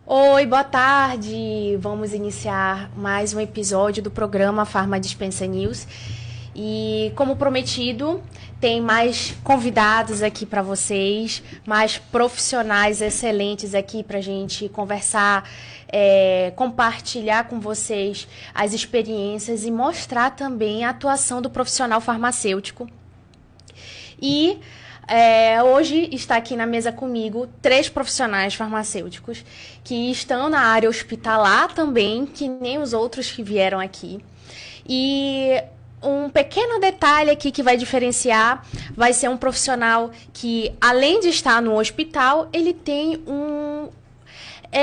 Oi, boa tarde! Vamos iniciar mais um episódio do programa Pharma Dispensa News. E, como prometido, tem mais convidados aqui para vocês, mais profissionais excelentes aqui para a gente conversar, compartilhar com vocês as experiências e mostrar também a atuação do profissional farmacêutico. E hoje está aqui na mesa comigo 3 profissionais farmacêuticos que estão na área hospitalar também, que nem os outros que vieram aqui. E um pequeno detalhe aqui que vai diferenciar vai ser um profissional que, além de estar no hospital, ele tem um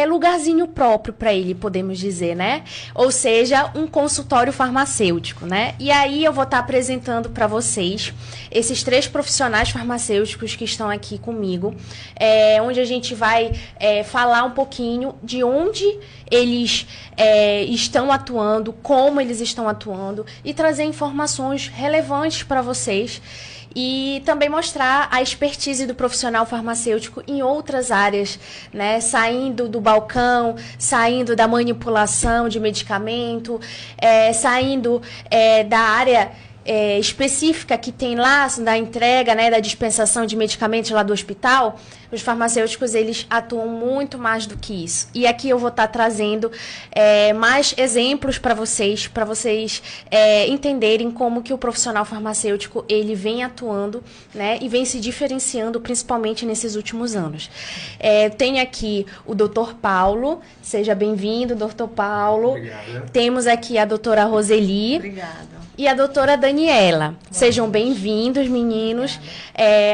lugarzinho próprio para ele, podemos dizer, né? Ou seja, um consultório farmacêutico, né? E aí eu vou estar apresentando para vocês esses 3 profissionais farmacêuticos que estão aqui comigo, onde a gente vai falar um pouquinho de onde eles estão atuando, como eles estão atuando e trazer informações relevantes para vocês. E também mostrar a expertise do profissional farmacêutico em outras áreas, né? Saindo do balcão, saindo da manipulação de medicamento, saindo da área específica que tem lá, da entrega, né, da dispensação de medicamentos lá do hospital. Os farmacêuticos, eles atuam muito mais do que isso. E aqui eu vou estar trazendo mais exemplos para vocês entenderem como que o profissional farmacêutico, ele vem atuando, né, e vem se diferenciando, principalmente nesses últimos anos. Tenho aqui o Dr. Paulo. Seja bem-vindo, Dr. Paulo. Obrigado. Temos aqui a doutora Roseli. Obrigada. E a doutora Daniela. Sejam bem-vindos, meninos.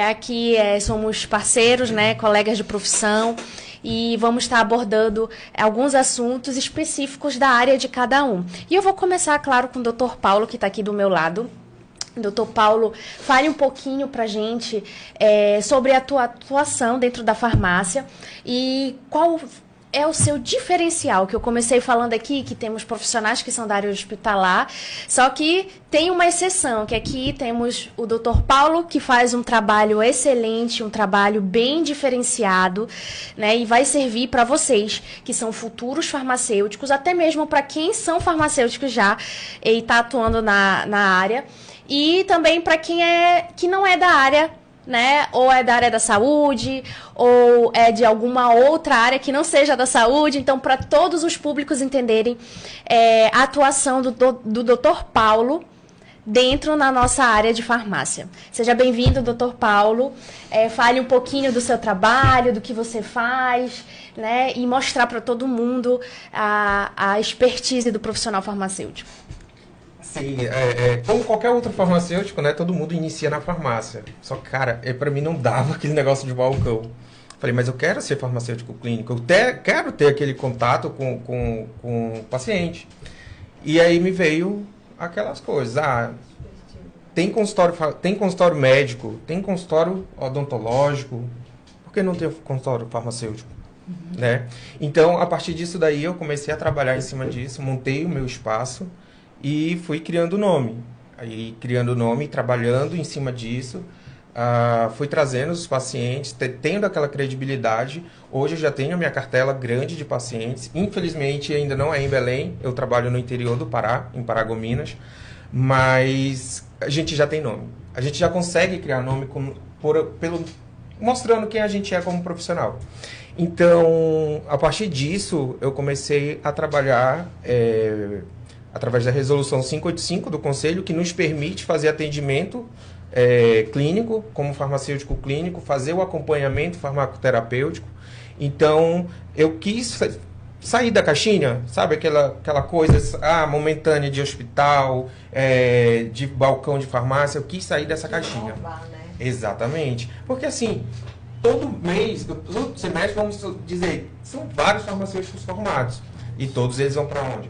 Aqui somos parceiros, né, colegas de profissão, e vamos estar abordando alguns assuntos específicos da área de cada um. E eu vou começar, claro, com o Dr. Paulo, que está aqui do meu lado. Doutor Paulo, fale um pouquinho para a gente sobre a tua atuação dentro da farmácia e qual é o seu diferencial, que eu comecei falando aqui, que temos profissionais que são da área hospitalar, só que tem uma exceção, que aqui temos o Dr. Paulo, que faz um trabalho excelente, um trabalho bem diferenciado, né, e vai servir para vocês, que são futuros farmacêuticos, até mesmo para quem são farmacêuticos já e está atuando na área, e também para quem que não é da área, né? Ou é da área da saúde, ou é de alguma outra área que não seja da saúde. Então, para todos os públicos entenderem a atuação do Dr. Paulo dentro na nossa área de farmácia. Seja bem-vindo, Dr. Paulo. Fale um pouquinho do seu trabalho, do que você faz, né? E mostrar para todo mundo a expertise do profissional farmacêutico. Sim, como qualquer outro farmacêutico, né? Todo mundo inicia na farmácia. Só que, cara, pra mim não dava aquele negócio de balcão. Falei, mas eu quero ser farmacêutico clínico, quero ter aquele contato com o paciente. E aí me veio aquelas coisas. Tem consultório médico, tem consultório odontológico, por que não tem consultório farmacêutico? Né? Então, a partir disso daí, eu comecei a trabalhar em cima disso, montei o meu espaço e fui criando nome. Aí, criando nome, trabalhando em cima disso, fui trazendo os pacientes, tendo aquela credibilidade. Hoje eu já tenho a minha cartela grande de pacientes. Infelizmente, ainda não é em Belém. Eu trabalho no interior do Pará, em Paragominas. Mas a gente já tem nome. A gente já consegue criar nome mostrando quem a gente é como profissional. Então, a partir disso, eu comecei a trabalhar através da resolução 585 do Conselho, que nos permite fazer atendimento clínico, como farmacêutico clínico, fazer o acompanhamento farmacoterapêutico. Então, eu quis sair da caixinha, sabe? Aquela coisa momentânea de hospital, de balcão de farmácia. Eu quis sair dessa caixinha. Inovar, né? Exatamente. Porque assim, todo mês, todo semestre, vamos dizer, são vários farmacêuticos formados. E todos eles vão para onde?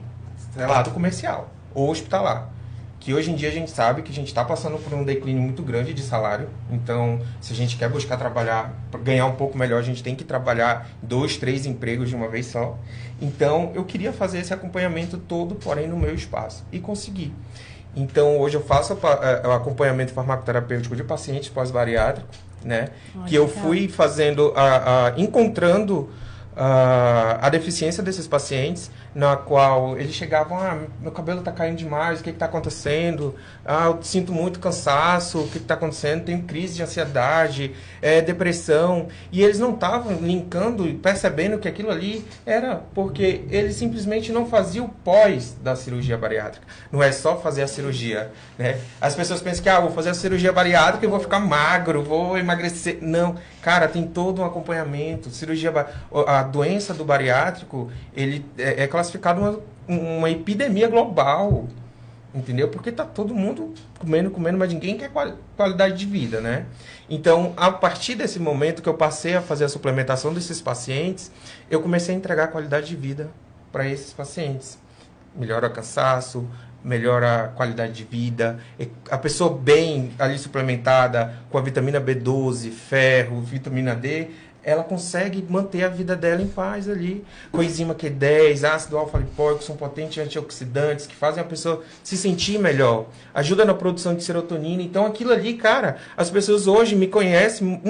Relato comercial ou hospitalar. Que hoje em dia a gente sabe que a gente está passando por um declínio muito grande de salário. Então, se a gente quer buscar trabalhar, ganhar um pouco melhor, a gente tem que trabalhar 2, 3 empregos de uma vez só. Então, eu queria fazer esse acompanhamento todo, porém, no meu espaço. E consegui. Então, hoje eu faço o acompanhamento farmacoterapêutico de pacientes pós-bariátricos, né? Que eu fui fazendo, encontrando a deficiência desses pacientes, na qual eles chegavam, meu cabelo está caindo demais, o que está acontecendo? Eu sinto muito cansaço, o que está acontecendo? Tenho crise de ansiedade, depressão. E eles não estavam linkando e percebendo que aquilo ali era porque eles simplesmente não faziam o pós da cirurgia bariátrica. Não é só fazer a cirurgia, né? As pessoas pensam que, vou fazer a cirurgia bariátrica e vou ficar magro, vou emagrecer. Não, cara, tem todo um acompanhamento. A doença do bariátrico, ele é classificado uma epidemia global, entendeu? Porque tá todo mundo comendo, mas ninguém quer qualidade de vida, né? Então, a partir desse momento que eu passei a fazer a suplementação desses pacientes, eu comecei a entregar qualidade de vida para esses pacientes. Melhora o cansaço, melhora a qualidade de vida. A pessoa bem ali suplementada com a vitamina B12, ferro, vitamina D, ela consegue manter a vida dela em paz ali. Coenzima Q10, ácido alfa-lipoico, são potentes antioxidantes que fazem a pessoa se sentir melhor. Ajuda na produção de serotonina. Então, aquilo ali, cara, as pessoas hoje me conhecem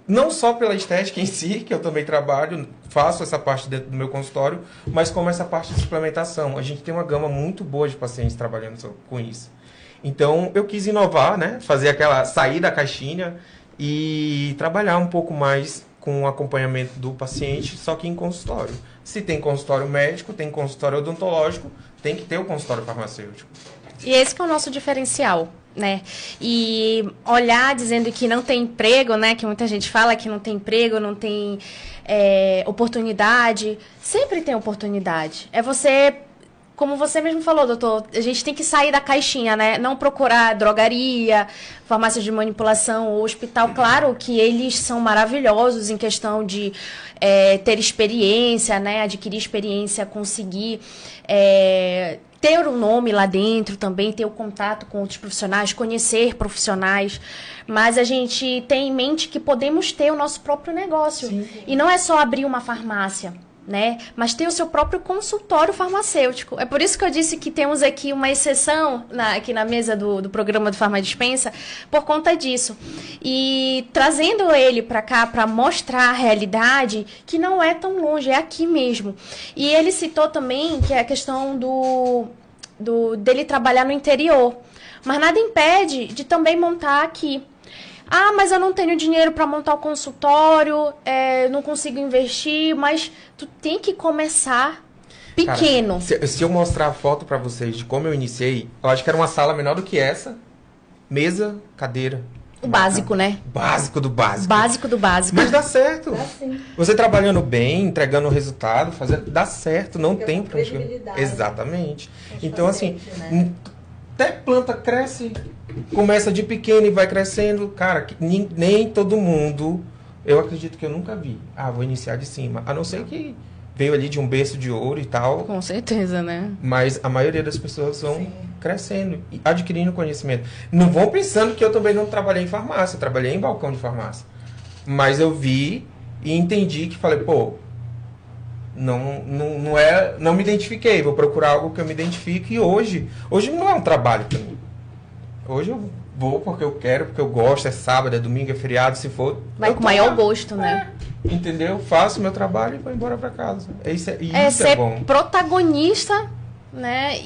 não só pela estética em si, que eu também trabalho, faço essa parte dentro do meu consultório, mas como essa parte de suplementação. A gente tem uma gama muito boa de pacientes trabalhando com isso. Então, eu quis inovar, né? Sair da caixinha e trabalhar um pouco mais com o acompanhamento do paciente, só que em consultório. Se tem consultório médico, tem consultório odontológico, tem que ter o consultório farmacêutico. E esse que é o nosso diferencial, né? E olhar dizendo que não tem emprego, né? Que muita gente fala que não tem emprego, não tem oportunidade. Sempre tem oportunidade. É você... Como você mesmo falou, doutor, a gente tem que sair da caixinha, né? Não procurar drogaria, farmácia de manipulação ou hospital. Claro que eles são maravilhosos em questão de ter experiência, né? Adquirir experiência, conseguir ter um nome lá dentro também, ter o contato com outros profissionais, conhecer profissionais. Mas a gente tem em mente que podemos ter o nosso próprio negócio. Sim. E não é só abrir uma farmácia, né? Mas ter o seu próprio consultório farmacêutico. É por isso que eu disse que temos aqui uma exceção aqui na mesa do programa do Farmadispensa, por conta disso. E trazendo ele para cá para mostrar a realidade que não é tão longe, é aqui mesmo. E ele citou também que é a questão dele trabalhar no interior. Mas nada impede de também montar aqui. Mas eu não tenho dinheiro para montar o consultório, não consigo investir, mas tu tem que começar pequeno. Cara, se eu mostrar a foto para vocês de como eu iniciei, eu acho que era uma sala menor do que essa, mesa, cadeira. O básico, né? Básico do básico. Básico do básico. Mas dá certo. Dá sim. Você trabalhando bem, entregando o resultado, dá certo, não tem problema. Exatamente. Então, assim, né? Até planta cresce, começa de pequeno e vai crescendo. Cara, nem todo mundo, eu acredito que eu nunca vi. Vou iniciar de cima. A não ser que veio ali de um berço de ouro e tal. Com certeza, né? Mas a maioria das pessoas vão crescendo, adquirindo conhecimento. Não vão pensando que eu também não trabalhei em farmácia, trabalhei em balcão de farmácia. Mas eu vi e entendi que falei, não me identifiquei, vou procurar algo que eu me identifique. E hoje não é um trabalho para mim. Hoje eu vou porque eu quero, porque eu gosto, é sábado, é domingo, é feriado, se for. Vai com o maior gosto, né? Entendeu? Faço meu trabalho e vou embora para casa. Isso ser é bom. Protagonista, né,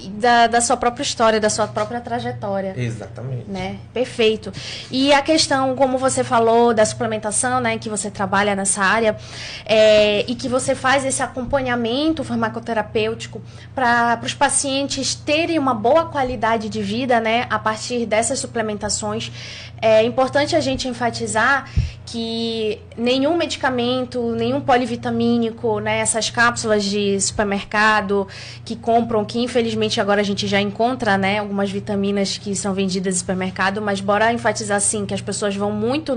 da sua própria história, da sua própria trajetória. Exatamente. Né? Perfeito. E a questão, como você falou, da suplementação, né, que você trabalha nessa área, e que você faz esse acompanhamento farmacoterapêutico para os pacientes terem uma boa qualidade de vida, né, a partir dessas suplementações. É importante a gente enfatizar que nenhum medicamento, nenhum polivitamínico, né, essas cápsulas de supermercado que compram, que infelizmente agora a gente já encontra, né, algumas vitaminas que são vendidas no supermercado, mas bora enfatizar sim que as pessoas vão muito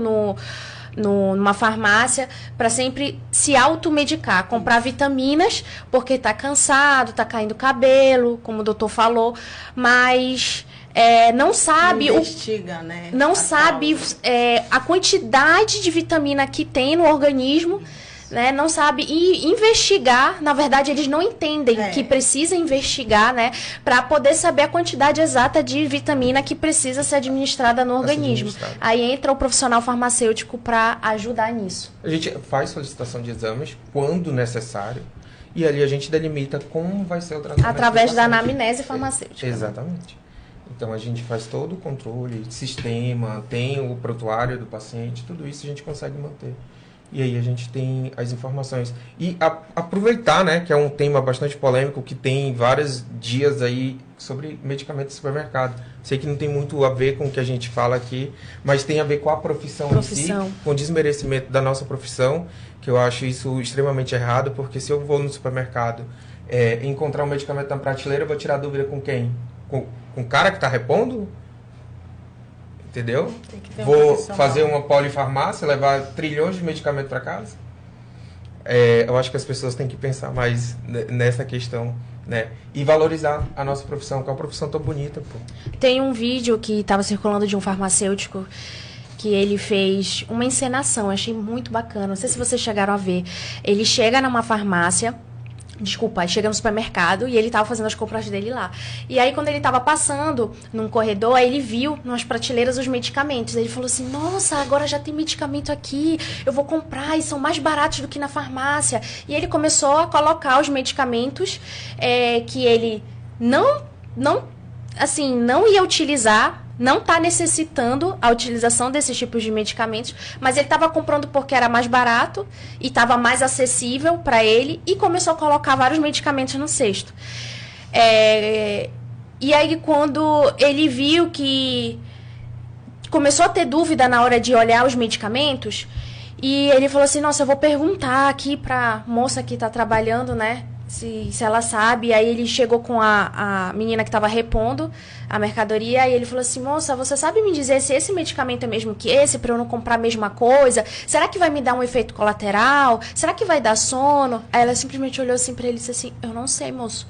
numa farmácia para sempre se automedicar, comprar vitaminas porque tá cansado, tá caindo cabelo, como o doutor falou, mas não sabe né? Não sabe a quantidade de vitamina que tem no organismo, né? Não sabe. E investigar, na verdade, eles não entendem que precisa investigar, né? Para poder saber a quantidade exata de vitamina que precisa ser administrada no organismo. Aí entra o profissional farmacêutico para ajudar nisso. A gente faz solicitação de exames quando necessário. E ali a gente delimita como vai ser o tratamento. Através da anamnese farmacêutica. Exatamente. Então a gente faz todo o controle, sistema, tem o prontuário do paciente, tudo isso a gente consegue manter. E aí a gente tem as informações. E aproveitar, né, que é um tema bastante polêmico, que tem vários dias aí sobre medicamentos de supermercado. Sei que não tem muito a ver com o que a gente fala aqui, mas tem a ver com a profissão em si, com o desmerecimento da nossa profissão, que eu acho isso extremamente errado, porque se eu vou no supermercado encontrar um medicamento na prateleira, eu vou tirar dúvida com quem? Com o cara que está repondo? Entendeu? Vou fazer uma polifarmácia, levar trilhões de medicamentos para casa? Eu acho que as pessoas têm que pensar mais nessa questão, né? E valorizar a nossa profissão, que é uma profissão tão bonita, pô. Tem um vídeo que estava circulando de um farmacêutico que ele fez uma encenação, eu achei muito bacana. Não sei se vocês chegaram a ver. Ele chega numa farmácia, chega no supermercado e ele tava fazendo as compras dele lá. E aí, quando ele tava passando num corredor, aí ele viu nas prateleiras os medicamentos. Aí ele falou assim, nossa, agora já tem medicamento aqui, eu vou comprar e são mais baratos do que na farmácia. E ele começou a colocar os medicamentos que ele não ia utilizar, não está necessitando a utilização desses tipos de medicamentos, mas ele estava comprando porque era mais barato e estava mais acessível para ele e começou a colocar vários medicamentos no cesto. E aí, quando ele viu que começou a ter dúvida na hora de olhar os medicamentos, e ele falou assim, nossa, eu vou perguntar aqui para a moça que está trabalhando, né? Se ela sabe. Aí ele chegou com a menina que estava repondo a mercadoria e ele falou assim, moça, você sabe me dizer se esse medicamento é mesmo que esse, para eu não comprar a mesma coisa? Será que vai me dar um efeito colateral? Será que vai dar sono? Aí ela simplesmente olhou assim para ele e disse assim, eu não sei, moço.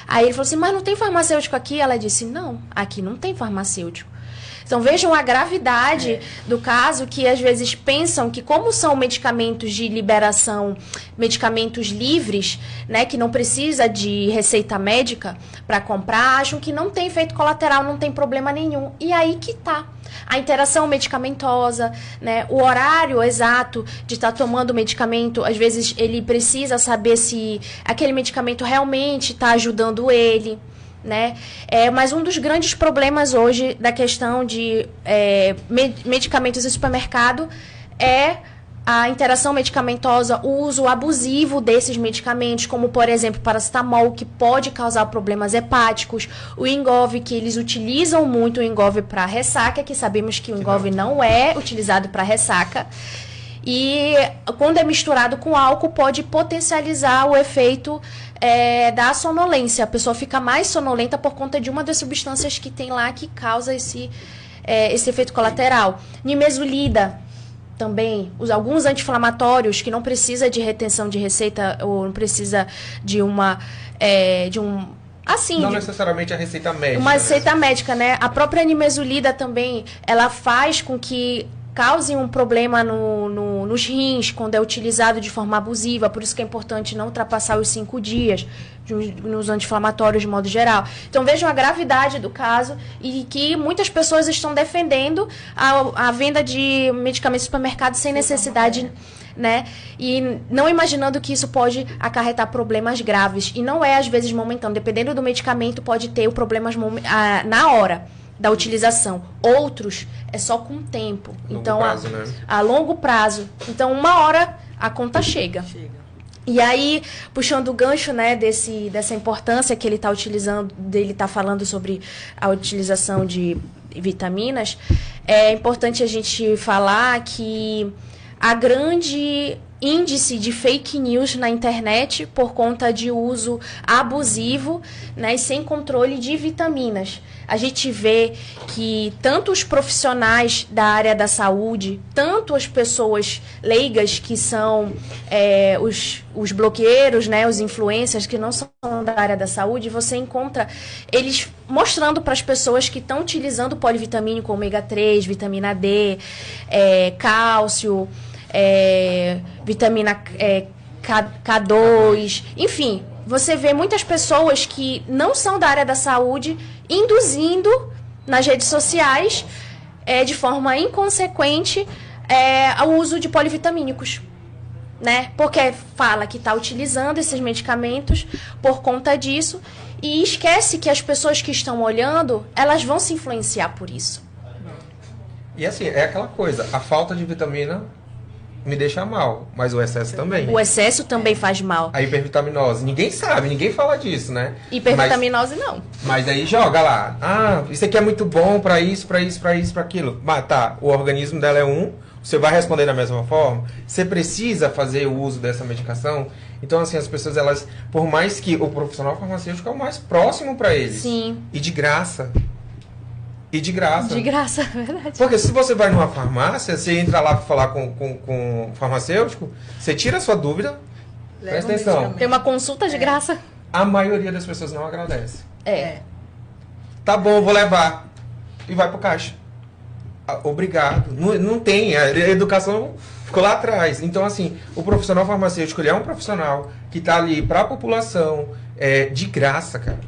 Aí ele falou assim, mas não tem farmacêutico aqui? Ela disse, não, aqui não tem farmacêutico. Então, vejam a gravidade do caso, que às vezes pensam que, como são medicamentos de liberação, medicamentos livres, né, que não precisa de receita médica para comprar, acham que não tem efeito colateral, não tem problema nenhum. E aí que tá. A interação medicamentosa, né, o horário exato de estar tomando o medicamento, às vezes ele precisa saber se aquele medicamento realmente está ajudando ele. Né? Mas um dos grandes problemas hoje da questão de medicamentos em supermercado é a interação medicamentosa, o uso abusivo desses medicamentos, como, por exemplo, paracetamol, que pode causar problemas hepáticos, o Engov, que eles utilizam muito o Engov para ressaca, que sabemos que o Engov não é utilizado para ressaca. E quando é misturado com álcool, pode potencializar o efeito da sonolência. A pessoa fica mais sonolenta por conta de uma das substâncias que tem lá que causa esse efeito colateral. Nimesulida também, alguns anti-inflamatórios que não precisa de retenção de receita ou não precisa de não necessariamente a receita médica. Uma receita médica, né? A própria nimesulida também, ela faz com que cause um problema nos rins quando é utilizado de forma abusiva, por isso que é importante não ultrapassar os 5 dias nos anti-inflamatórios de modo geral. Então vejam a gravidade do caso e que muitas pessoas estão defendendo a venda de medicamentos no supermercado sem necessidade, né? E não imaginando que isso pode acarretar problemas graves. E não é às vezes momentâneo, dependendo do medicamento pode ter problemas na hora da utilização. Outros é só com o tempo. Então, a longo prazo. Então, uma hora a conta chega. E aí, puxando o gancho, né, dessa importância que ele está utilizando, dele está falando sobre a utilização de vitaminas, é importante a gente falar que há grande índice de fake news na internet por conta de uso abusivo, né, e sem controle de vitaminas. A gente vê que tanto os profissionais da área da saúde, tanto as pessoas leigas que são os blogueiros, né, os influencers que não são da área da saúde, você encontra eles mostrando para as pessoas que estão utilizando polivitamínico, ômega 3, vitamina D, cálcio, vitamina K2, enfim, você vê muitas pessoas que não são da área da saúde induzindo nas redes sociais, de forma inconsequente, o uso de polivitamínicos, né? Porque fala que está utilizando esses medicamentos por conta disso e esquece que as pessoas que estão olhando, elas vão se influenciar por isso. E assim, é aquela coisa, a falta de vitamina me deixa mal, mas o excesso também. O excesso também faz mal. A hipervitaminose, ninguém sabe, ninguém fala disso, né? Hipervitaminose não. Mas aí joga lá, isso aqui é muito bom pra isso, pra aquilo. Mas tá, o organismo dela é você vai responder da mesma forma? Você precisa fazer o uso dessa medicação? Então, assim, as pessoas, elas, por mais que o profissional farmacêutico é o mais próximo pra eles. Sim. E de graça. De graça, é verdade. Porque se você vai numa farmácia, você entra lá para falar com o farmacêutico, você tira a sua dúvida, presta atenção. Tem uma consulta de graça. A maioria das pessoas não agradece. Tá bom, vou levar. E vai pro caixa. Obrigado. Não tem, a educação ficou lá atrás. Então, assim, o profissional farmacêutico, ele é um profissional que tá ali para a população, de graça, cara.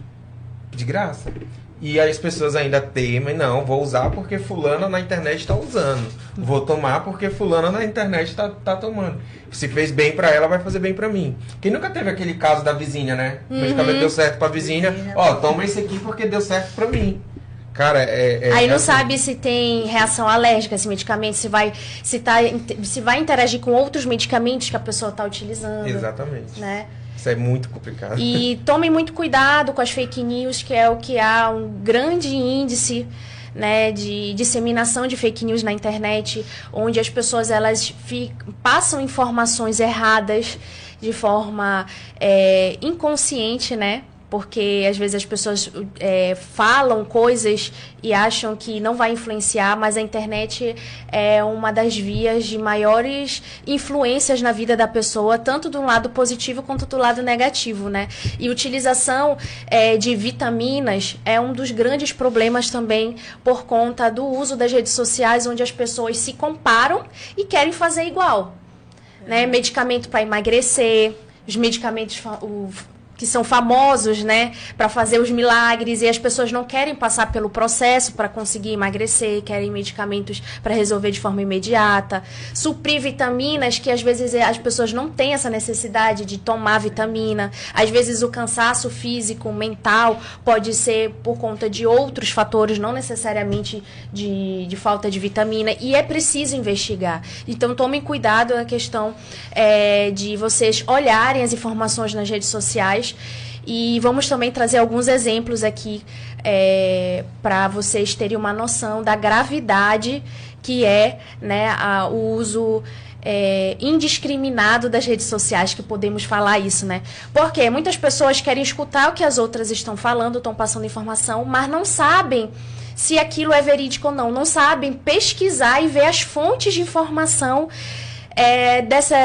De graça. E aí as pessoas ainda temem, não, vou usar porque fulana na internet está usando. Vou tomar porque fulana na internet tá tomando. Se fez bem para ela, vai fazer bem para mim. Quem nunca teve aquele caso da vizinha, né? O medicamento deu certo para a vizinha. Toma esse aqui porque deu certo para mim. Cara, aí não sabe se tem reação alérgica a esse medicamento, se vai interagir com outros medicamentos que a pessoa está utilizando. Exatamente. Né? Isso é muito complicado. E tomem muito cuidado com as fake news, que é o que há um grande índice, né, de disseminação de fake news na internet, onde as pessoas elas passam informações erradas de forma inconsciente, né? Porque às vezes as pessoas falam coisas e acham que não vai influenciar, mas a internet é uma das vias de maiores influências na vida da pessoa, tanto do lado positivo quanto do lado negativo, né? E utilização de vitaminas é um dos grandes problemas também por conta do uso das redes sociais, onde as pessoas se comparam e querem fazer igual, né? Medicamento para emagrecer, os medicamentos que são famosos, né, para fazer os milagres, e as pessoas não querem passar pelo processo para conseguir emagrecer, querem medicamentos para resolver de forma imediata, suprir vitaminas que às vezes as pessoas não têm essa necessidade de tomar vitamina, às vezes o cansaço físico, mental, pode ser por conta de outros fatores, não necessariamente de falta de vitamina, e é preciso investigar. Então tomem cuidado na questão de vocês olharem as informações nas redes sociais. E vamos também trazer alguns exemplos aqui para vocês terem uma noção da gravidade que né, o uso indiscriminado das redes sociais, que podemos falar isso, né? Porque muitas pessoas querem escutar o que as outras estão falando, estão passando informação, mas não sabem se aquilo é verídico ou não, não sabem pesquisar e ver as fontes de informação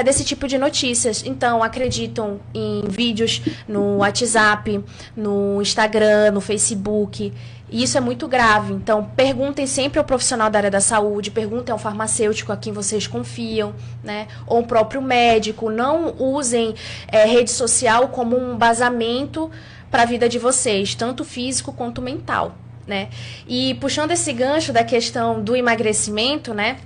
desse tipo de notícias. Então, acreditam em vídeos no WhatsApp, no Instagram, no Facebook. E isso é muito grave. Então, perguntem sempre ao profissional da área da saúde, perguntem ao farmacêutico a quem vocês confiam, né? Ou o próprio médico. Não usem rede social como um embasamento para a vida de vocês, tanto físico quanto mental, né? E puxando esse gancho da questão do emagrecimento, né,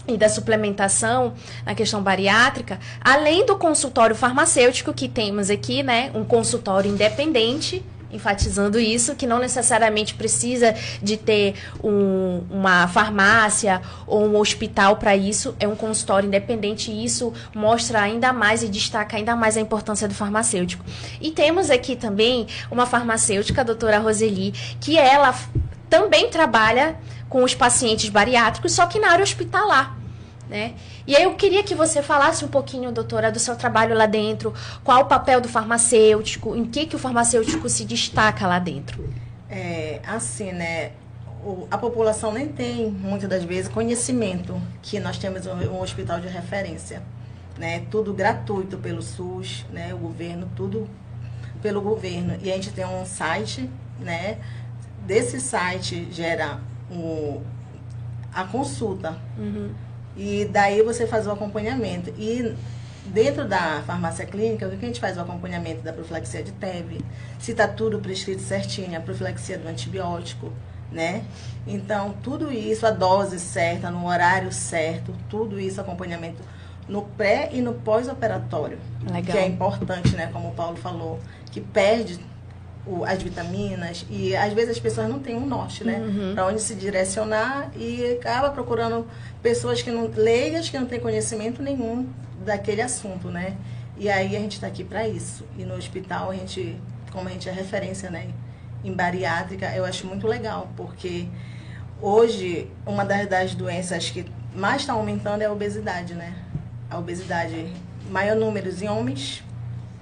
e da suplementação na questão bariátrica, além do consultório farmacêutico que temos aqui, né, um consultório independente, enfatizando isso, que não necessariamente precisa de ter uma farmácia ou um hospital para isso, é um consultório independente, e isso mostra ainda mais e destaca ainda mais a importância do farmacêutico. E temos aqui também uma farmacêutica, a doutora Roseli, que ela também trabalha com os pacientes bariátricos, só que na área hospitalar, né? E aí eu queria que você falasse um pouquinho, doutora, do seu trabalho lá dentro, qual o papel do farmacêutico, em que o farmacêutico se destaca lá dentro. Assim, né, a população nem tem, muitas das vezes, conhecimento que nós temos um hospital de referência, né? Tudo gratuito pelo SUS, né? O governo, tudo pelo governo. E a gente tem um site, né? Desse site gera a consulta. Uhum. E daí você faz o acompanhamento. E dentro da farmácia clínica, o que a gente faz? O acompanhamento da profilaxia de TEV, se está tudo prescrito certinho, a profilaxia do antibiótico, né? Então, tudo isso, a dose certa, no horário certo, tudo isso, acompanhamento no pré e no pós-operatório. Legal. Que é importante, né? Como o Paulo falou, que perde as vitaminas e às vezes as pessoas não têm um norte, né? Para onde se direcionar e acaba procurando pessoas que não leigas, que não têm conhecimento nenhum daquele assunto, né? E aí a gente está aqui para isso. E no hospital, como a gente é referência, né, em bariátrica, eu acho muito legal, porque hoje uma das doenças que mais está aumentando é a obesidade, né? A obesidade, maior número em homens,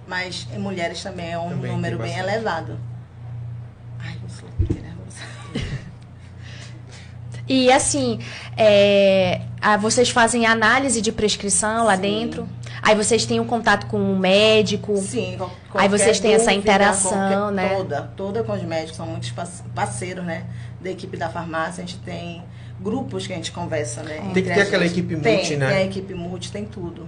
mas em mulheres também é um número bem elevado. Ai, eu sou nervosa. E assim, vocês fazem análise de prescrição lá dentro? Aí vocês têm um contato com o médico? Sim. Aí vocês têm essa interação, né? Toda com os médicos, são muitos parceiros, né? Da equipe da farmácia, a gente tem grupos que a gente conversa, né? Tem que ter aquela equipe multi, né? Tem a equipe multi, tem tudo.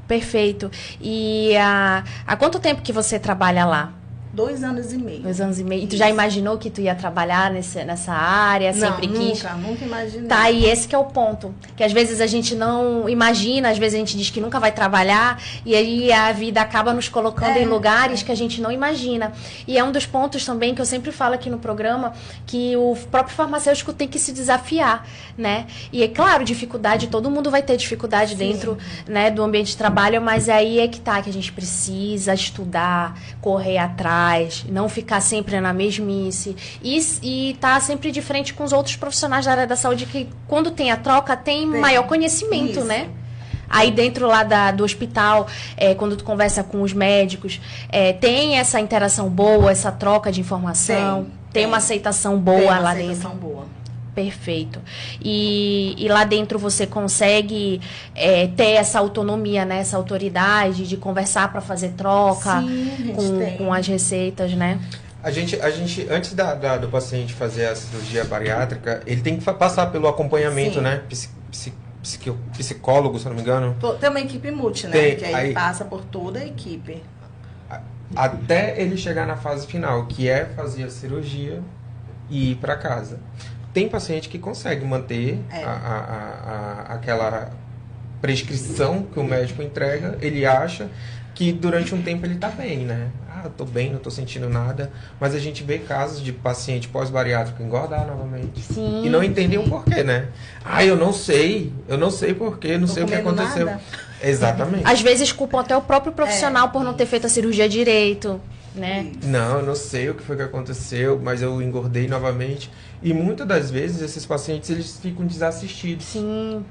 Perfeito. E há quanto tempo que você trabalha lá? 2 anos e meio. 2 anos e meio. E tu já imaginou que tu ia trabalhar nessa área? Sempre quis? Nunca imaginei. Tá, e esse que é o ponto. Que às vezes a gente não imagina, às vezes a gente diz que nunca vai trabalhar, e aí a vida acaba nos colocando em lugares que a gente não imagina. E é um dos pontos também que eu sempre falo aqui no programa, que o próprio farmacêutico tem que se desafiar, né? E é claro, dificuldade, todo mundo vai ter dificuldade dentro, né, do ambiente de trabalho, mas aí é que tá, que a gente precisa estudar, correr atrás, não ficar sempre na mesmice e tá sempre de frente com os outros profissionais da área da saúde, que quando tem a troca tem maior conhecimento, né? Aí dentro lá do hospital, quando tu conversa com os médicos, tem essa interação boa, essa troca de informação, tem uma aceitação boa lá dentro. Aceitação boa. Perfeito. E lá dentro você consegue ter essa autonomia, né? Essa autoridade de conversar para fazer troca. Sim, com as receitas, né? A gente antes do paciente fazer a cirurgia bariátrica, ele tem que passar pelo acompanhamento, né? Psicólogo, se eu não me engano. Tem uma equipe multi, né? Que aí passa por toda a equipe. Até ele chegar na fase final, que é fazer a cirurgia e ir para casa. Tem paciente que consegue manter aquela prescrição que o médico entrega, ele acha que durante um tempo ele tá bem, né? Eu tô bem, não tô sentindo nada. Mas a gente vê casos de paciente pós-bariátrico engordar novamente. Sim, e não entendem o porquê, né? Eu não sei porquê, não sei o que aconteceu. Nada. Exatamente. Às vezes culpam até o próprio profissional por não ter feito a cirurgia direito, né? Não, eu não sei o que foi que aconteceu, mas eu engordei novamente. E muitas das vezes esses pacientes eles ficam desassistidos. Sim.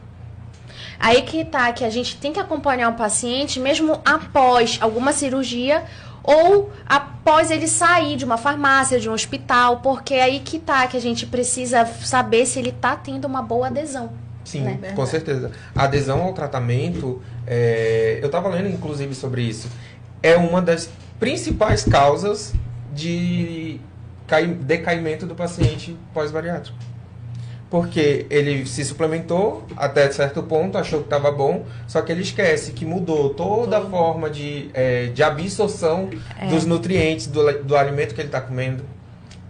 Aí que tá, que a gente tem que acompanhar o paciente mesmo após alguma cirurgia ou após ele sair de uma farmácia, de um hospital, porque aí que tá, que a gente precisa saber se ele tá tendo uma boa adesão. Sim, né? Com certeza. A adesão ao tratamento, eu estava lendo inclusive sobre isso, é uma das principais causas de decaimento do paciente pós-bariátrico. Porque ele se suplementou até certo ponto, achou que estava bom, só que ele esquece que mudou toda a forma de absorção dos nutrientes, do alimento que ele está comendo,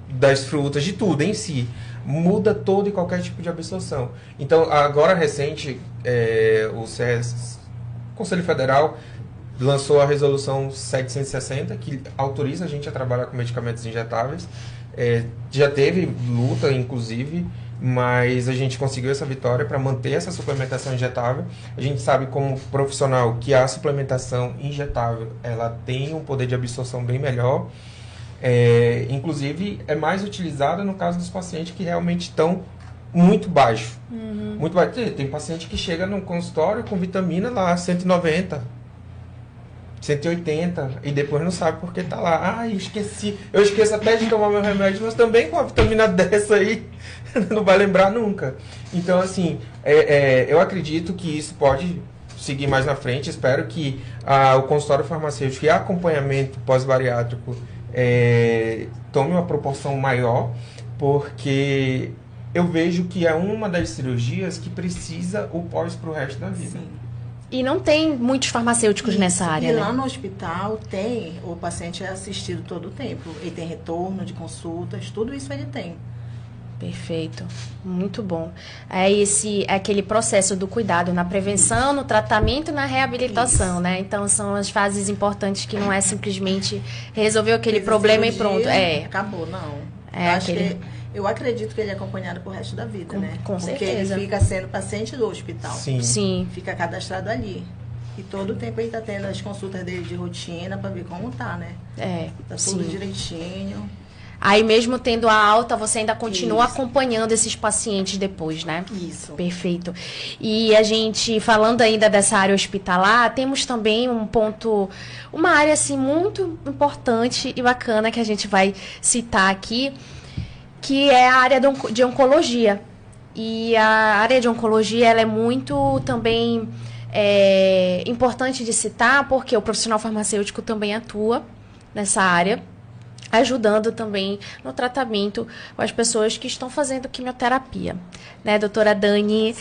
das frutas, de tudo em si. Muda todo e qualquer tipo de absorção. Então, agora recente, o Conselho Federal lançou a resolução 760, que autoriza a gente a trabalhar com medicamentos injetáveis. Já teve luta, inclusive, mas a gente conseguiu essa vitória para manter essa suplementação injetável. A gente sabe como profissional que a suplementação injetável ela tem um poder de absorção bem melhor. Inclusive, é mais utilizada no caso dos pacientes que realmente estão muito baixo. Muito baixo. Tem paciente que chega num consultório com vitamina lá 190, 180 e depois não sabe por que tá lá. Esqueci. Eu esqueço até de tomar meu remédio, mas também com a vitamina dessa aí não vai lembrar nunca. Então, assim, eu acredito que isso pode seguir mais na frente. Espero que o consultório farmacêutico e acompanhamento pós-bariátrico tome uma proporção maior, porque eu vejo que é uma das cirurgias que precisa o pós pro resto da vida. Sim. E não tem muitos farmacêuticos nessa área, E né? lá no hospital o paciente é assistido todo o tempo. Ele tem retorno de consultas, tudo isso ele tem. Perfeito, muito bom. É aquele processo do cuidado na prevenção, no tratamento e na reabilitação, né? Então são as fases importantes que não é simplesmente resolver aquele Fez a problema e cirurgia, pronto. Acabou, não. Eu acredito que ele é acompanhado pro resto da vida, né? Com Porque certeza. ele fica sendo paciente do hospital. Sim. Fica cadastrado ali. E todo o tempo ele tá tendo as consultas dele de rotina para ver como tá, né? Tá tudo direitinho. Aí mesmo tendo a alta, você ainda continua Isso. acompanhando esses pacientes depois, né? Isso. Perfeito. E a gente, falando ainda dessa área hospitalar, temos também uma área assim muito importante e bacana que a gente vai citar aqui, que é a área de oncologia. E a área de oncologia, ela é muito também importante de citar, porque o profissional farmacêutico também atua nessa área, ajudando também no tratamento com as pessoas que estão fazendo quimioterapia. Né, doutora Dani,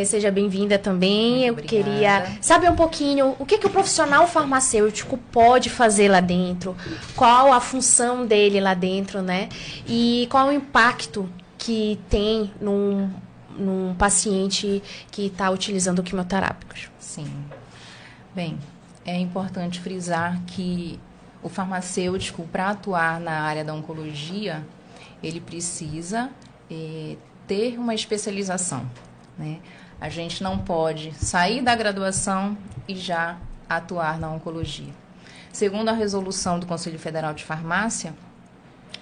seja bem-vinda também. Muito Eu queria saber um pouquinho o que o profissional farmacêutico pode fazer lá dentro, qual a função dele lá dentro, né? E qual o impacto que tem num paciente que está utilizando quimioterápicos. Sim. Bem, é importante frisar que o farmacêutico, para atuar na área da oncologia, ele precisa ter uma especialização, né? A gente não pode sair da graduação e já atuar na oncologia. Segundo a resolução do Conselho Federal de Farmácia,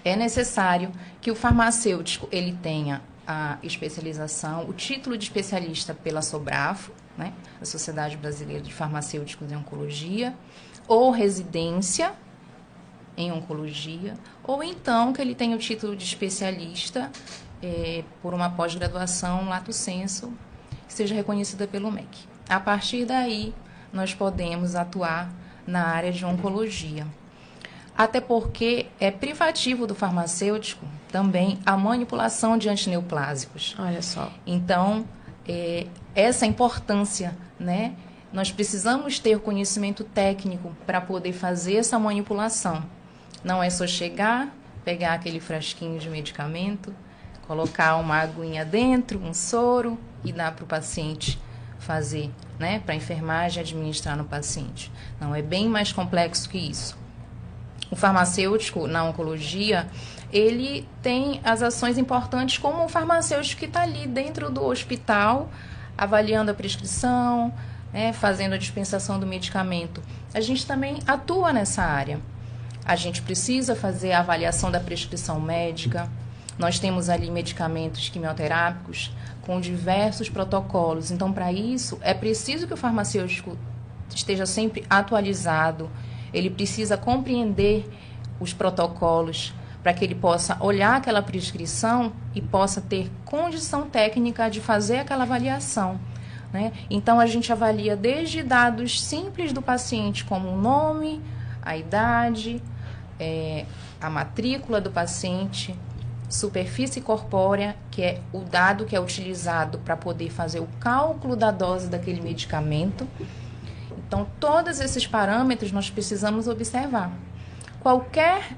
é necessário que o farmacêutico ele tenha a especialização, o título de especialista pela SOBRAFO, né, a Sociedade Brasileira de Farmacêuticos em Oncologia, ou residência em oncologia, ou então que ele tenha o título de especialista por uma pós-graduação lato sensu, que seja reconhecida pelo MEC. A partir daí, nós podemos atuar na área de oncologia. Até porque é privativo do farmacêutico também a manipulação de antineoplásicos. Olha só. Então, essa importância, né? Nós precisamos ter conhecimento técnico para poder fazer essa manipulação. Não é só chegar, pegar aquele frasquinho de medicamento, colocar uma aguinha dentro, um soro e dar para o paciente fazer, né? Para a enfermagem administrar no paciente. Não, é bem mais complexo que isso. O farmacêutico na oncologia, ele tem as ações importantes como o farmacêutico que está ali dentro do hospital, avaliando a prescrição, fazendo a dispensação do medicamento. A gente também atua nessa área. A gente precisa fazer a avaliação da prescrição médica. Nós temos ali medicamentos quimioterápicos com diversos protocolos. Então, para isso, é preciso que o farmacêutico esteja sempre atualizado. Ele precisa compreender os protocolos para que ele possa olhar aquela prescrição e possa ter condição técnica de fazer aquela avaliação, né? Então, a gente avalia desde dados simples do paciente, como o nome, a idade, a matrícula do paciente, superfície corpórea, que é o dado que é utilizado para poder fazer o cálculo da dose daquele medicamento. Então, todos esses parâmetros nós precisamos observar. Qualquer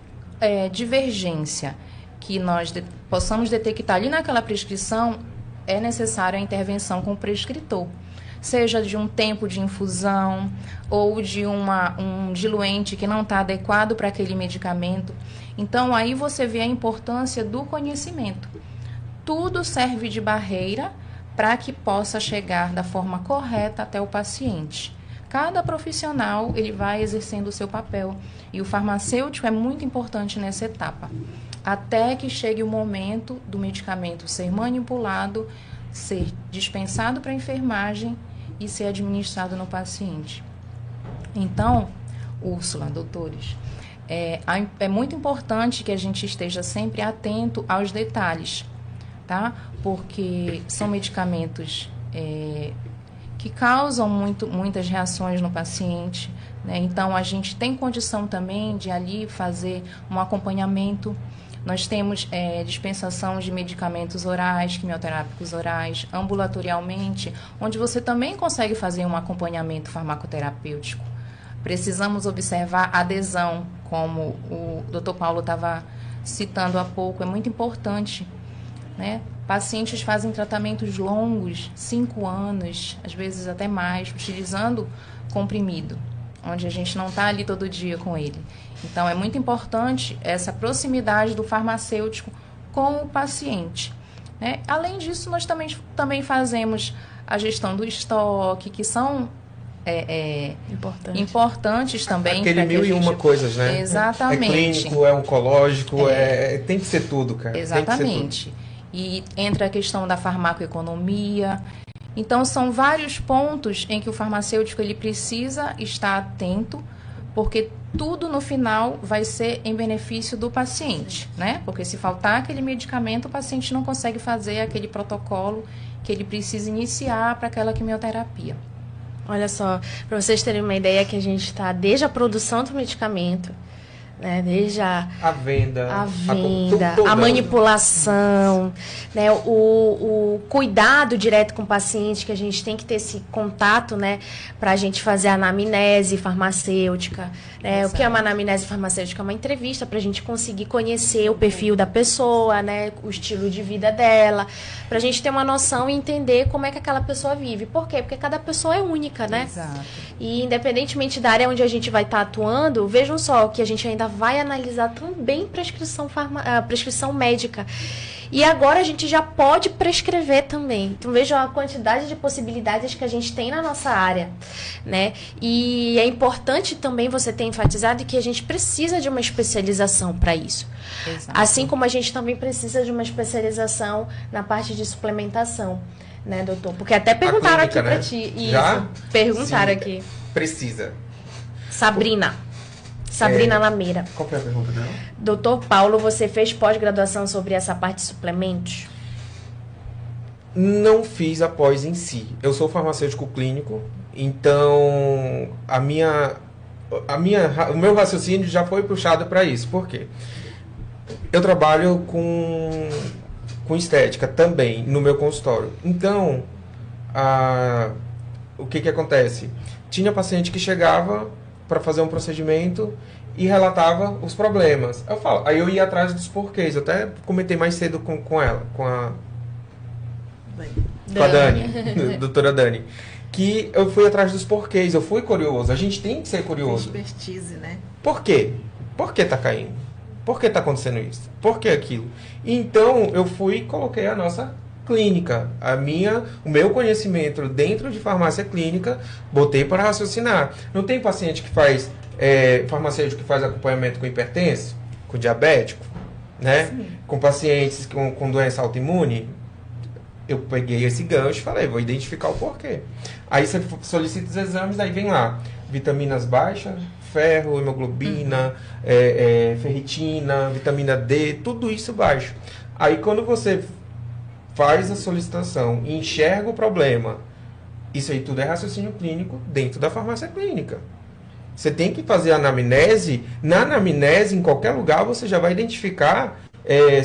divergência que nós possamos detectar ali naquela prescrição, é necessária a intervenção com o prescritor. Seja de um tempo de infusão ou de um diluente que não está adequado para aquele medicamento. Então, aí você vê a importância do conhecimento. Tudo serve de barreira para que possa chegar da forma correta até o paciente. Cada profissional ele vai exercendo o seu papel e o farmacêutico é muito importante nessa etapa, até que chegue o momento do medicamento ser manipulado, ser dispensado para a enfermagem e ser administrado no paciente. Então, Úrsula, doutores, é muito importante que a gente esteja sempre atento aos detalhes, tá? Porque são medicamentos que causam muitas reações no paciente, né? Então, a gente tem condição também de ali fazer um acompanhamento Nós temos dispensação de medicamentos orais, quimioterápicos orais, ambulatorialmente, onde você também consegue fazer um acompanhamento farmacoterapêutico. Precisamos observar a adesão, como o Dr. Paulo estava citando há pouco, é muito importante, né? Pacientes fazem tratamentos longos, 5 anos, às vezes até mais, utilizando comprimido, onde a gente não está ali todo dia com ele. Então, é muito importante essa proximidade do farmacêutico com o paciente, né? Além disso, nós também fazemos a gestão do estoque, que são importantes também. Aquele mil e uma coisas, né? Exatamente. É clínico, é oncológico, tem que ser tudo, cara. Exatamente. E entra a questão da farmacoeconomia. Então, são vários pontos em que o farmacêutico ele precisa estar atento, porque tudo no final vai ser em benefício do paciente, né? Porque se faltar aquele medicamento, o paciente não consegue fazer aquele protocolo que ele precisa iniciar para aquela quimioterapia. Olha só, para vocês terem uma ideia que a gente está desde a produção do medicamento, né, desde a venda, a manipulação, né, o cuidado direto com o paciente, que a gente tem que ter esse contato, né, para a gente fazer a anamnese farmacêutica. Né, o que é uma anamnese farmacêutica? É uma entrevista para a gente conseguir conhecer o perfil da pessoa, né, o estilo de vida dela, para a gente ter uma noção e entender como é que aquela pessoa vive. Por quê? Porque cada pessoa é única, né? Exato. E independentemente da área onde a gente vai estar atuando, vejam só que a gente ainda vai analisar também prescrição médica. E agora a gente já pode prescrever também. Então vejam a quantidade de possibilidades que a gente tem na nossa área, né? E é importante também você ter enfatizado que a gente precisa de uma especialização para isso. Exato. Assim como a gente também precisa de uma especialização na parte de suplementação, né, doutor? Porque até perguntaram clínica, aqui para né? ti. Isso. Já? Perguntaram Sim, aqui. Precisa. Sabrina Lameira. Qual foi a pergunta dela? Doutor Paulo, você fez pós-graduação sobre essa parte de suplementos? Não fiz a pós em si. Eu sou farmacêutico clínico, então o meu raciocínio já foi puxado para isso. Por quê? Eu trabalho com estética também no meu consultório. Então, o que acontece? Tinha paciente que chegava para fazer um procedimento e relatava os problemas. Aí eu ia atrás dos porquês. Eu até comentei mais cedo com ela, com a Dani, doutora Dani, que eu fui atrás dos porquês. Eu fui curioso. A gente tem que ser curioso. Expertise, né? Por quê? Por que tá caindo? Por que tá acontecendo isso? Por que aquilo? Então, eu fui e coloquei a nossa clínica, o meu conhecimento dentro de farmácia clínica, botei para raciocinar. Não tem paciente que faz, farmacêutico que faz acompanhamento com hipertenso, com diabético, né? Sim. Com pacientes com doença autoimune. Eu peguei esse gancho e falei, vou identificar o porquê. Aí você solicita os exames, aí vem lá, vitaminas baixas, ferro, hemoglobina, ferritina, vitamina D, tudo isso baixo. Aí quando você faz a solicitação e enxerga o problema, isso aí tudo é raciocínio clínico dentro da farmácia clínica. Você tem que fazer a anamnese. Na anamnese, em qualquer lugar, você já vai identificar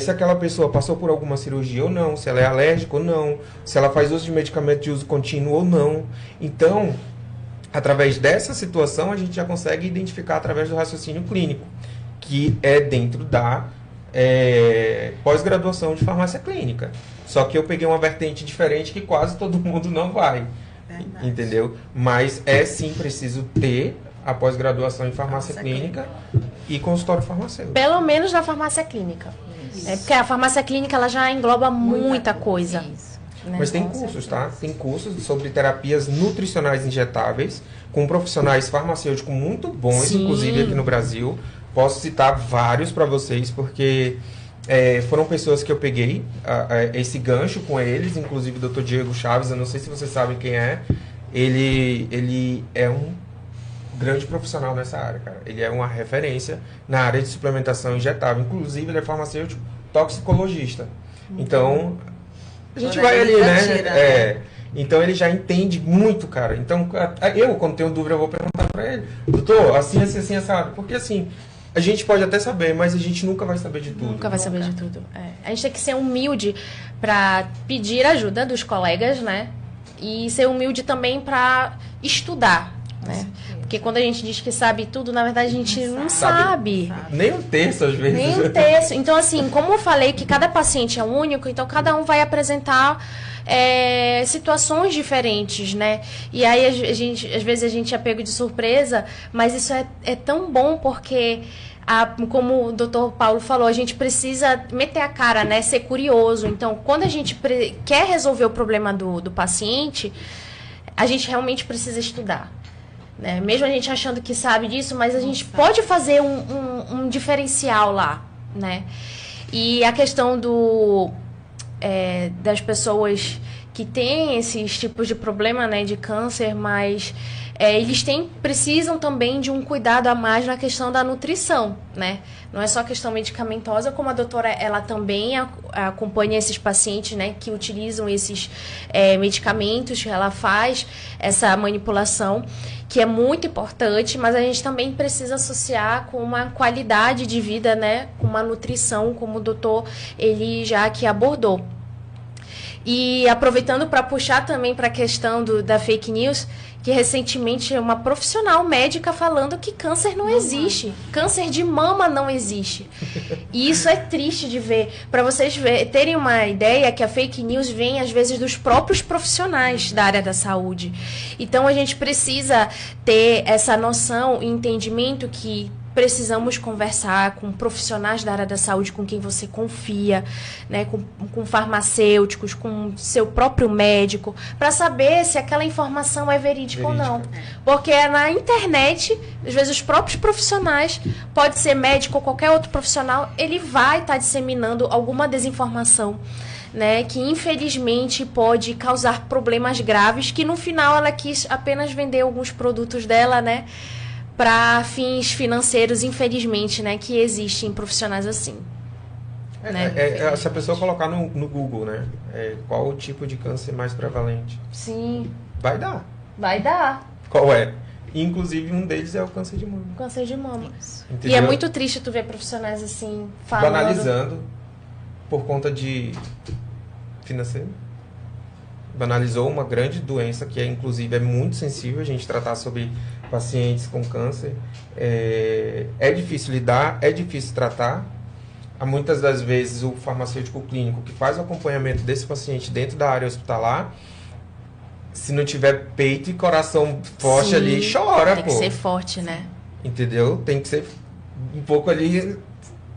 se aquela pessoa passou por alguma cirurgia ou não, se ela é alérgica ou não, se ela faz uso de medicamento de uso contínuo ou não. Então, através dessa situação, a gente já consegue identificar através do raciocínio clínico, que é dentro da pós-graduação de farmácia clínica. Só que eu peguei uma vertente diferente que quase todo mundo não vai. Verdade. Entendeu? Mas sim preciso ter a pós-graduação em farmácia clínica e consultório farmacêutico. Pelo menos na farmácia clínica. Porque a farmácia clínica ela já engloba muita coisa. Isso. Né? Mas tem cursos, tá? Tem cursos sobre terapias nutricionais injetáveis com profissionais farmacêuticos muito bons, Sim. inclusive aqui no Brasil. Posso citar vários para vocês, porque foram pessoas que eu peguei esse gancho com eles, inclusive o Dr. Diego Chaves, eu não sei se vocês sabem quem é. Ele é um grande profissional nessa área, cara. Ele é uma referência na área de suplementação injetável. Inclusive, ele é farmacêutico toxicologista. Então, a gente vai ali, né? Então, ele já entende muito, cara. Então, eu, quando tenho dúvida, eu vou perguntar para ele. Doutor, assim, assado. Porque, assim, A gente pode até saber, mas a gente nunca vai saber de tudo. Nunca vai saber de tudo. A gente tem que ser humilde para pedir ajuda dos colegas, né? E ser humilde também para estudar, né? Porque quando a gente diz que sabe tudo, na verdade a gente não sabe. Nem um terço, às vezes. Nem um terço. Então, assim, como eu falei que cada paciente é único, então cada um vai apresentar situações diferentes, né? E aí, às vezes, a gente é pego de surpresa, mas isso é tão bom porque... como o Dr. Paulo falou, a gente precisa meter a cara, né? Ser curioso. Então, quando a gente quer resolver o problema do paciente, a gente realmente precisa estudar. Né? Mesmo a gente achando que sabe disso, mas a gente pode fazer um diferencial lá, né? E a questão das pessoas que têm esses tipos de problema, né, de câncer, mas eles precisam também de um cuidado a mais na questão da nutrição, né? Não é só questão medicamentosa, como a doutora, ela também acompanha esses pacientes, né, que utilizam esses medicamentos, ela faz essa manipulação, que é muito importante, mas a gente também precisa associar com uma qualidade de vida, né, com uma nutrição, como o doutor, ele já aqui abordou. E aproveitando para puxar também para a questão da fake news, que recentemente uma profissional médica falando que câncer não existe. Câncer de mama não existe. E isso é triste de ver. Para vocês terem uma ideia que a fake news vem, às vezes, dos próprios profissionais da área da saúde. Então, a gente precisa ter essa noção e entendimento que precisamos conversar com profissionais da área da saúde, com quem você confia, né, com farmacêuticos, com seu próprio médico, para saber se aquela informação é verídica ou não. Porque na internet, às vezes os próprios profissionais, pode ser médico ou qualquer outro profissional, ele vai estar disseminando alguma desinformação, né, que infelizmente pode causar problemas graves, que no final ela quis apenas vender alguns produtos dela, né, para fins financeiros, infelizmente, né, que existem profissionais assim. Né? Se a pessoa colocar no Google, né, qual o tipo de câncer mais prevalente? Sim. Vai dar. Vai dar. Qual é? Inclusive, um deles é o câncer de mama. Câncer de mama. Entendeu? E é muito triste tu ver profissionais assim, falando... Banalizando por conta de financeiro. Banalizou uma grande doença que, inclusive, é muito sensível a gente tratar sobre pacientes com câncer. É difícil lidar, é difícil tratar. Há muitas das vezes o farmacêutico clínico que faz o acompanhamento desse paciente dentro da área hospitalar, se não tiver peito e coração forte, sim, ali, chora, tem que ser forte, né? Entendeu? Tem que ser um pouco ali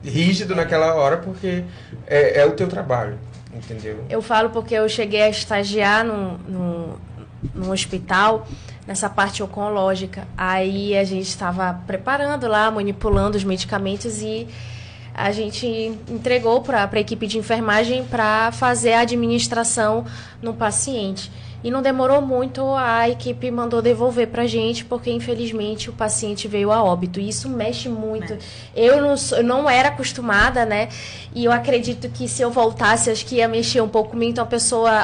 rígido naquela hora, porque é o teu trabalho, entendeu? Eu falo porque eu cheguei a estagiar no hospital, nessa parte oncológica. Aí a gente estava preparando lá, manipulando os medicamentos e a gente entregou para a equipe de enfermagem para fazer a administração no paciente. E não demorou muito, a equipe mandou devolver para a gente, porque infelizmente o paciente veio a óbito. E isso mexe muito. Eu não era acostumada, né? E eu acredito que se eu voltasse, acho que ia mexer um pouco comigo. Então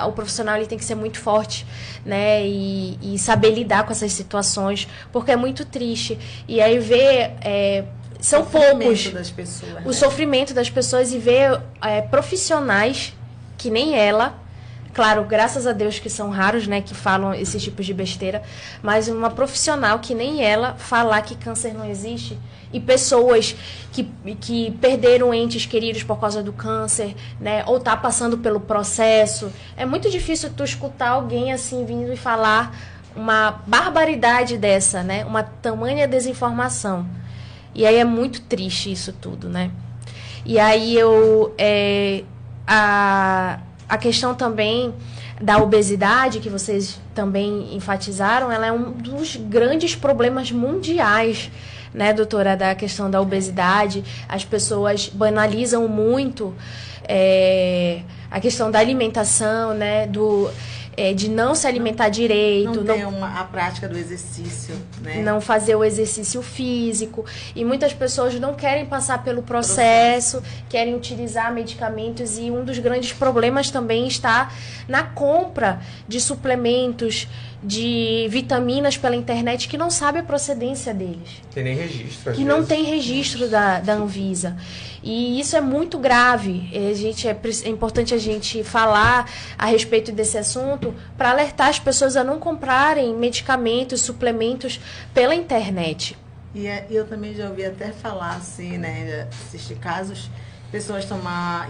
o profissional, ele tem que ser muito forte, né? E saber lidar com essas situações, porque é muito triste. E aí ver... são poucos das pessoas, né? O sofrimento das pessoas, e ver profissionais que nem ela, claro, graças a Deus que são raros, né, que falam esses tipos de besteira, mas uma profissional que nem ela falar que câncer não existe, e pessoas que perderam entes queridos por causa do câncer, né, ou tá passando pelo processo. É muito difícil tu escutar alguém assim vindo e falar uma barbaridade dessa, né, uma tamanha desinformação. E aí é muito triste isso tudo, né? E aí a questão também da obesidade, que vocês também enfatizaram, ela é um dos grandes problemas mundiais, né, doutora, da questão da obesidade. As pessoas banalizam muito a questão da alimentação, né, de não se alimentar direito. Não ter a prática do exercício, né? Não fazer o exercício físico. E muitas pessoas não querem passar pelo processo, querem utilizar medicamentos. E um dos grandes problemas também está na compra de suplementos, de vitaminas pela internet que não sabe a procedência deles. Tem nem registro. Que não tem registro da Anvisa. E isso é muito grave. É importante a gente falar a respeito desse assunto para alertar as pessoas a não comprarem medicamentos, suplementos pela internet. E eu também já ouvi até falar, assim, né, assistir casos, pessoas tomar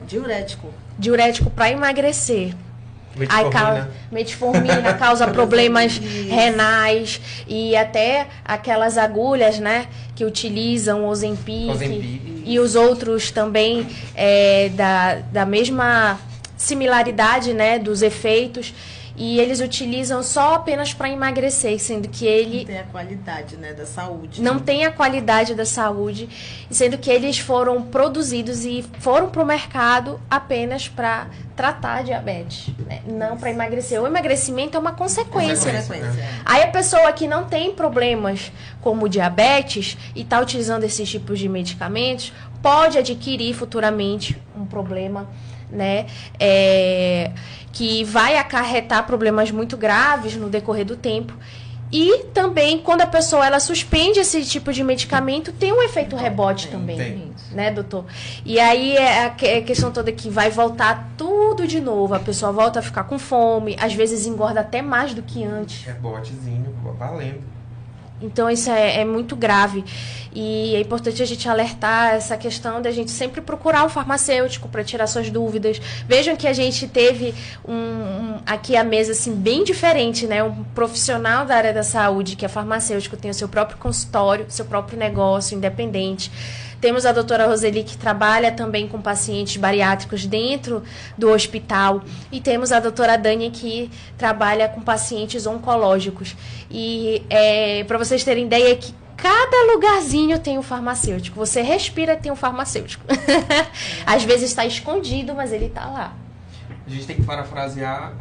diurético. Diurético para emagrecer. Metformina causa problemas renais e até aquelas agulhas, né, que utilizam o Ozempic e os outros também da mesma similaridade, né, dos efeitos. E eles utilizam só apenas para emagrecer, sendo que ele... Não tem a qualidade, né, da saúde. Não tem a qualidade da saúde, sendo que eles foram produzidos e foram para o mercado apenas para tratar a diabetes, né? Não para emagrecer. O emagrecimento é uma consequência. Aí a pessoa que não tem problemas como diabetes e está utilizando esses tipos de medicamentos, pode adquirir futuramente um problema, né, que vai acarretar problemas muito graves no decorrer do tempo. E também, quando a pessoa ela suspende esse tipo de medicamento, tem um efeito rebote também, né, doutor? E aí é a questão toda que vai voltar tudo de novo. A pessoa volta a ficar com fome, às vezes engorda até mais do que antes. Rebotezinho, valendo. Então isso é muito grave e é importante a gente alertar essa questão da gente sempre procurar um farmacêutico para tirar suas dúvidas. Vejam que a gente teve aqui a mesa assim, bem diferente, né? Um profissional da área da saúde, que é farmacêutico, tem o seu próprio consultório, seu próprio negócio independente. Temos a doutora Roseli, que trabalha também com pacientes bariátricos dentro do hospital. E temos a doutora Dani, que trabalha com pacientes oncológicos. E para vocês terem ideia, que cada lugarzinho tem um farmacêutico. Você respira, tem um farmacêutico. Às vezes está escondido, mas ele está lá. A gente tem que parafrasear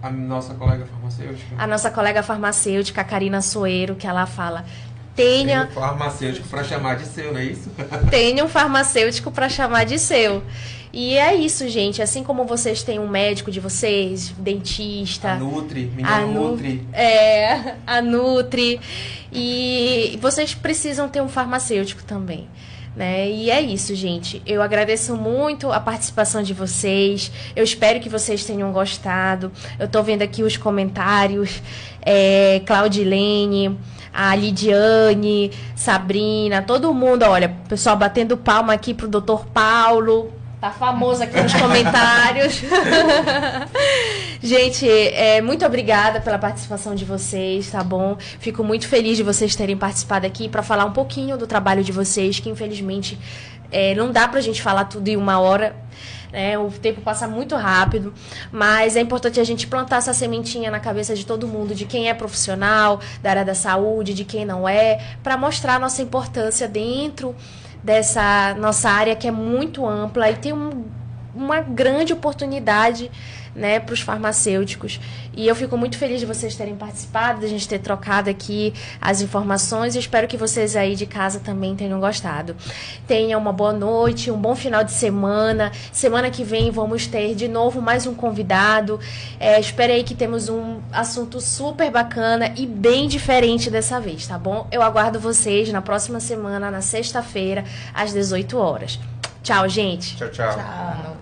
a nossa colega farmacêutica. A nossa colega farmacêutica, a Karina Soeiro, que ela fala... Tenha um farmacêutico para chamar de seu, não é isso? Tenha um farmacêutico para chamar de seu. E é isso, gente. Assim como vocês têm um médico de vocês, dentista... A Nutri, Nutri. A Nutri. E vocês precisam ter um farmacêutico também, né? E é isso, gente. Eu agradeço muito a participação de vocês. Eu espero que vocês tenham gostado. Eu tô vendo aqui os comentários. Claudilene... A Lidiane, Sabrina, todo mundo, olha, o pessoal batendo palma aqui pro Dr. Paulo, tá famoso aqui nos comentários. Gente, muito obrigada pela participação de vocês, tá bom? Fico muito feliz de vocês terem participado aqui para falar um pouquinho do trabalho de vocês, que infelizmente não dá pra gente falar tudo em uma hora. O tempo passa muito rápido, mas é importante a gente plantar essa sementinha na cabeça de todo mundo, de quem é profissional da área da saúde, de quem não é, para mostrar a nossa importância dentro dessa nossa área que é muito ampla e tem uma grande oportunidade, né, para os farmacêuticos. E eu fico muito feliz de vocês terem participado, de a gente ter trocado aqui as informações e espero que vocês aí de casa também tenham gostado. Tenham uma boa noite, um bom final de semana. Semana que vem vamos ter de novo mais um convidado. Espero aí que temos um assunto super bacana e bem diferente dessa vez, tá bom? Eu aguardo vocês na próxima semana, na sexta-feira, às 18 horas. Tchau, gente. Tchau, tchau. Tchau.